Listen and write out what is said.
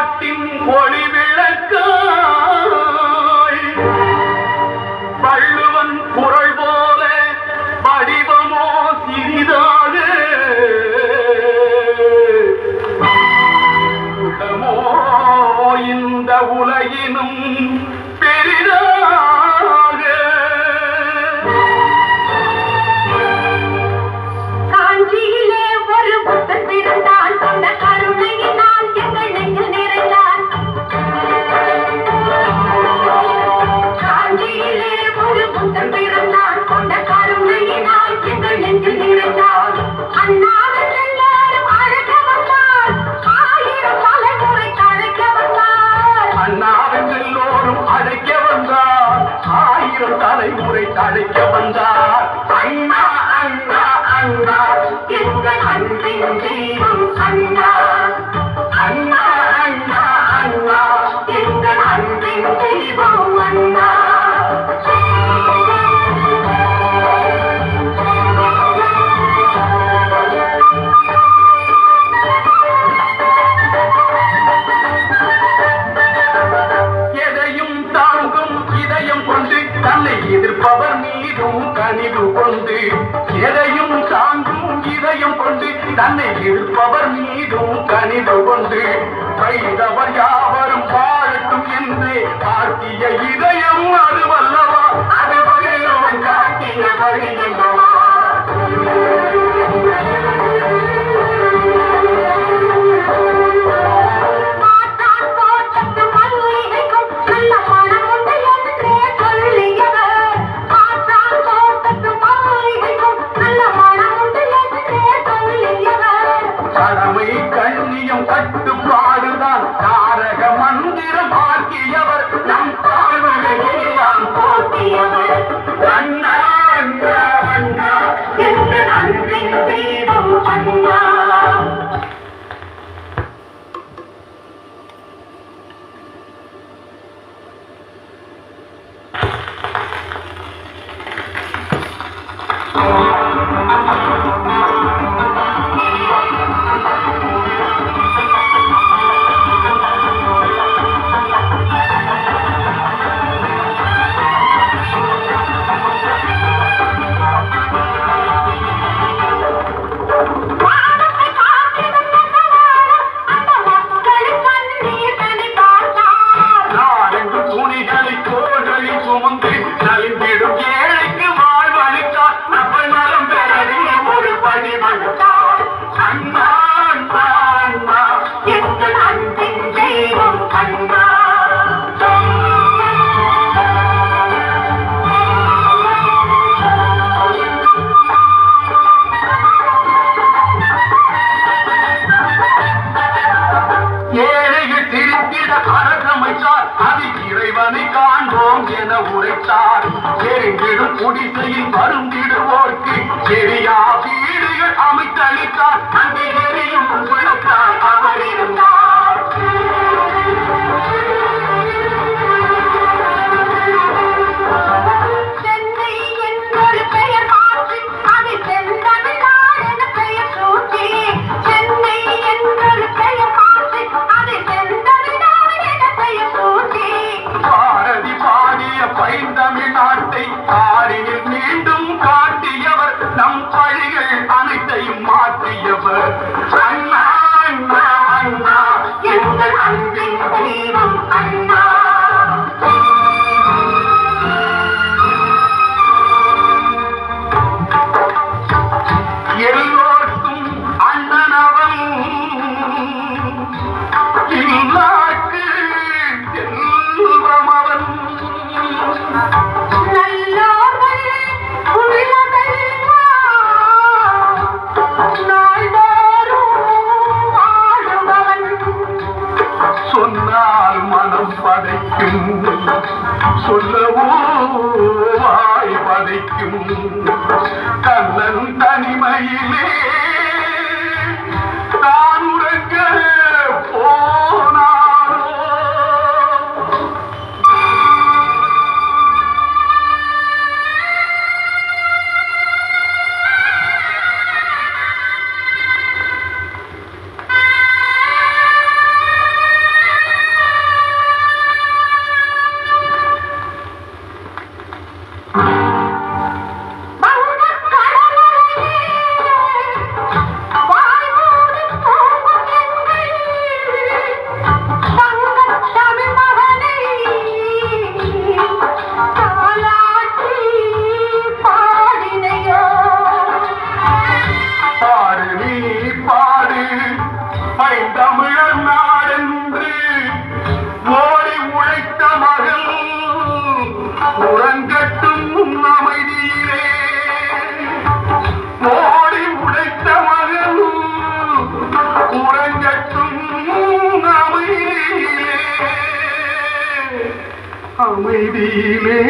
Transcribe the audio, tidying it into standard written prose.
நாட்டின் ஒளி விளக்காய் வள்ளுவன் குரல் போல வடிவமோ சிறிதாக இந்த உலகினும் பெரிதாக காஞ்சியிலே ஒரு புத்தர் பிறந்தான் கொண்ட கருணையினால் எங்கள் நெஞ்சில் நிறைந்தான் காஞ்சியிலே ஒரு புத்தர் பிறந்தான் கொண்ட கருணையினால் எங்கள் நெஞ்சில் நிறைந்தான் அண்ணாவின் எல்லாரும் அழைக்க வந்தார் ஆயிரம் தலைமுறை தழைக்க வந்தார் அண்ணாவின் எல்லோரும் அழைக்க வந்தார் ஆயிரம் தலைமுறை தழைக்க வந்தார் அண்ணா அண்ணா அண்ணா எங்கள் அன்பின் தெய்வம் அண்ணா அண்ணா அண்ணா அண்ணா எங்கள் அன்பின் தெய்வம் அண்ணா எதையும் தாங்கும் இதயம் கொண்டு தன்னை எதிர்ப்பவர் மீதும் கனிவு கொண்டு எதையும் தாங்கும் இதயம் கொண்டு தன்னை எதிர்ப்பவர் மீதும் கனிவு கொண்டு கைதவர் யாவரும் வாழட்டும் என்று காட்டிய இதயம் அதுவல்லவா அது வகையவன் காட்டிய வழி அல்லவா கடமை கண்ணியம் கட்டுப்பாடுதான் தாரக மந்திரம் ஆக்கியவர் நம் தாழ்வுகளெல்லாம் போக்கியவர் அண்ணா அண்ணா அண்ணா எங்கள் அன்பின் தெய்வம் அண்ணா குடிசையில் வருந்திடுவோர்க்கு பெரியா வீடுகள் அமைத்தளித்தார் அங்கே எரியும் விளக்காய் அவர் இருந்தார் சென்னை என்றொரு பெயர் மாற்றி அதை செந்தமிழ்நாடு என பெயர் சூட்டி சென்னை என்றொரு பெயர் மாற்றி அதை செந்தமிழ்நாடு என பெயர் சூட்டி பாரதி பாடிய பைந்தமிழ்நாட்டை ஆரியில் மீண்டும் காட்டியவர் நம் பழிகள் அனைத்தையும் மாற்றியவர் அண்ணா அண்ணா அண்ணா எங்கள் அன்பின் தெய்வம் அண்ணா எல்லோருக்கும் அண்ணனவன் இல்லாக்கு செல்வம் அவன் நல்லோர்கள் உள்ளதெல்லாம் நாள்தோறும் வாழுபவன் சொன்னால் மனம் பதைக்கும் சொல்லவோ வாய் பதைக்கும் கண்ணன் தனிமையிலே தான் உறங்க போனாரோ அமைதியிலே